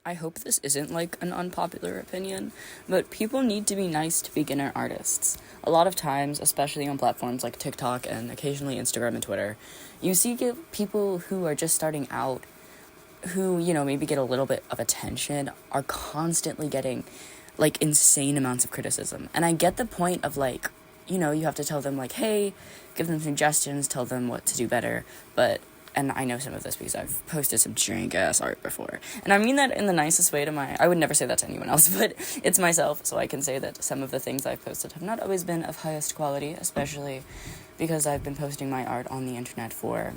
I hope this isn't like an unpopular opinion, but people need to be nice to beginner artists. A lot of times, especially on platforms like TikTok and occasionally Instagram and Twitter, you see people who are just starting out, who, maybe get a little bit of attention, are constantly getting like insane amounts of criticism. And I get the point of like, you have to tell them like, hey, give them suggestions, tell them what to do better, but and I know some of this because I've posted some jank ass art before. And I mean that in the nicest way I would never say that to anyone else, but it's myself, so I can say that some of the things I've posted have not always been of highest quality, especially because I've been posting my art on the internet for,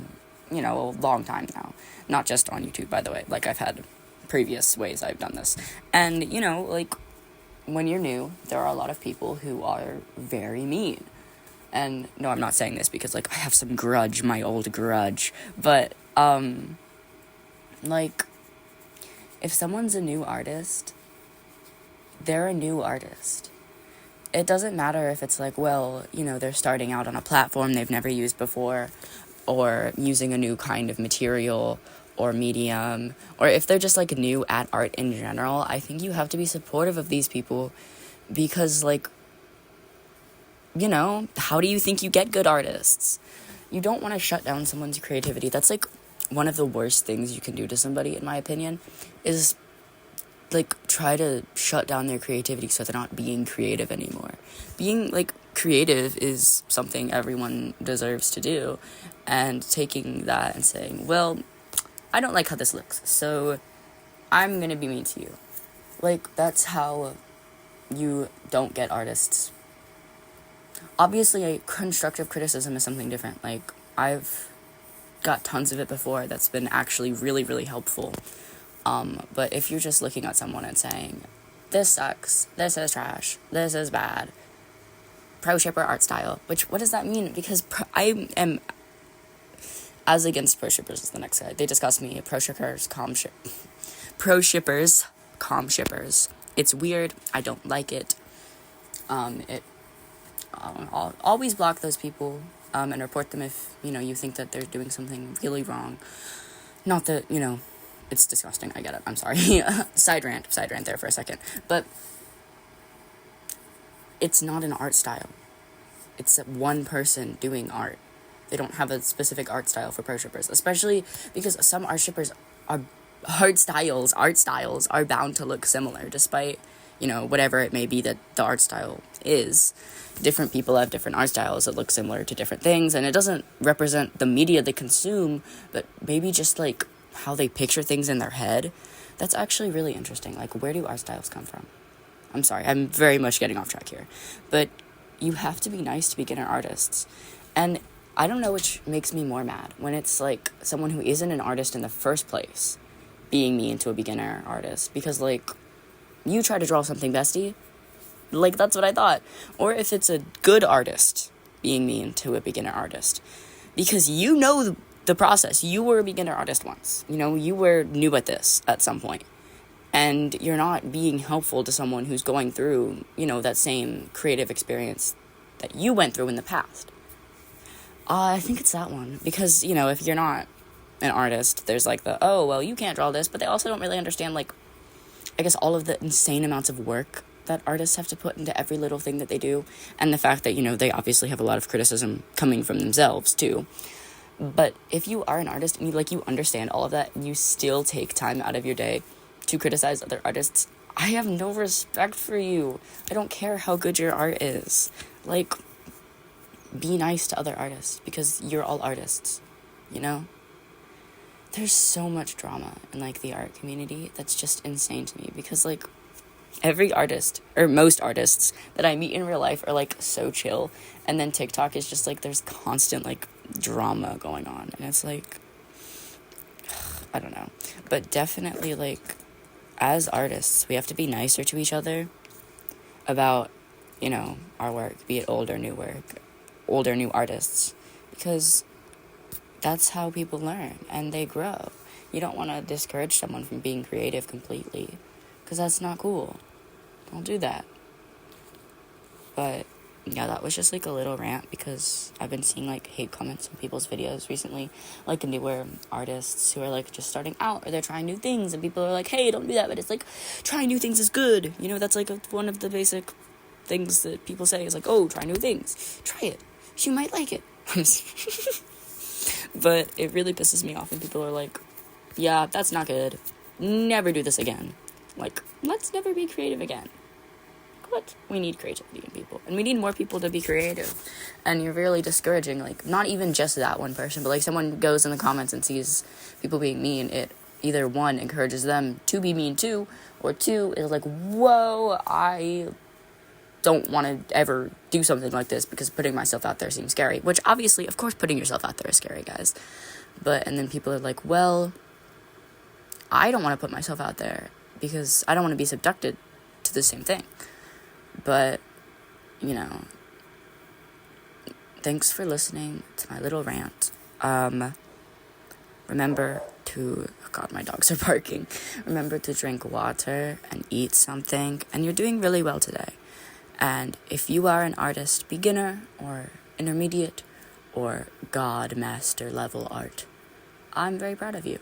a long time now. Not just on YouTube, by the way. Like, I've had previous ways I've done this. And, like, when you're new, there are a lot of people who are very mean. And no, I'm not saying this because, like, I have some grudge, my old grudge. But, like, if someone's a new artist, they're a new artist. It doesn't matter if it's like, well, they're starting out on a platform they've never used before, or using a new kind of material or medium, or if they're just, like, new at art in general. I think you have to be supportive of these people because, like, how do you think you get good artists? You don't want to shut down someone's creativity. That's, like, one of the worst things you can do to somebody, in my opinion, is, like, try to shut down their creativity so they're not being creative anymore. Being, like, creative is something everyone deserves to do, and taking that and saying, well, I don't like how this looks, so I'm gonna be mean to you. Like, that's how you don't get artists. Obviously, constructive criticism is something different. Like, I've got tons of it before that's been actually really, really helpful. But if you're just looking at someone and saying, this sucks, this is trash, this is bad, pro shipper art style, what does that mean? Because I am as against pro shippers is the next guy. They discuss me, pro shippers, calm shippers. It's weird. I don't like it. I'll always block those people and report them if, you think that they're doing something really wrong. Not that, it's disgusting. I get it. I'm sorry. Side rant there for a second. But it's not an art style. It's one person doing art. They don't have a specific art style for pro shippers, especially because some art shippers art styles are bound to look similar, despite, whatever it may be that the art style is. Different people have different art styles that look similar to different things, and it doesn't represent the media they consume, but maybe just, like, how they picture things in their head. That's actually really interesting. Like, where do art styles come from? I'm sorry, I'm very much getting off track here. But you have to be nice to beginner artists. And I don't know which makes me more mad, when it's, like, someone who isn't an artist in the first place being mean to a beginner artist. Because, like, you try to draw something, bestie. Like, that's what I thought. Or if it's a good artist being mean to a beginner artist. Because you know the process. You were a beginner artist once. You were new at this at some point. And you're not being helpful to someone who's going through, that same creative experience that you went through in the past. I think it's that one. Because, if you're not an artist, there's, like, oh, well, you can't draw this. But they also don't really understand, like, I guess all of the insane amounts of work that artists have to put into every little thing that they do, and the fact that, they obviously have a lot of criticism coming from themselves, too. But if you are an artist and you understand all of that, and you still take time out of your day to criticize other artists, I have no respect for you. I don't care how good your art is. Like, be nice to other artists, because you're all artists, There's so much drama in, like, the art community that's just insane to me, because, like, every artist, or most artists that I meet in real life are, like, so chill, and then TikTok is just, like, there's constant, like, drama going on, and it's, like, I don't know, but definitely, like, as artists, we have to be nicer to each other about, our work, be it old or new work, old or new artists, because that's how people learn, and they grow. You don't want to discourage someone from being creative completely, because that's not cool. Don't do that. But yeah, that was just like a little rant because I've been seeing like hate comments on people's videos recently, like the newer artists who are like just starting out or they're trying new things, and people are like, hey, don't do that, but it's like trying new things is good, you know. That's like one of the basic things that people say is like, oh, try new things, try it, you might like it. But it really pisses me off when people are like, yeah, that's not good, never do this again. Like, let's never be creative again. What? We need creativity in people, and we need more people to be creative. And you're really discouraging, like, not even just that one person, but like someone goes in the comments and sees people being mean, it either one encourages them to be mean too, or two is like, whoa, I don't want to ever do something like this because putting myself out there seems scary. Which obviously, of course, putting yourself out there is scary, guys. And then people are like, well, I don't want to put myself out there because I don't want to be subjected to the same thing. But, you know, thanks for listening to my little rant. Remember to, oh God, my dogs are barking. Remember to drink water and eat something. And you're doing really well today. And if you are an artist, beginner or intermediate or God master level art, I'm very proud of you.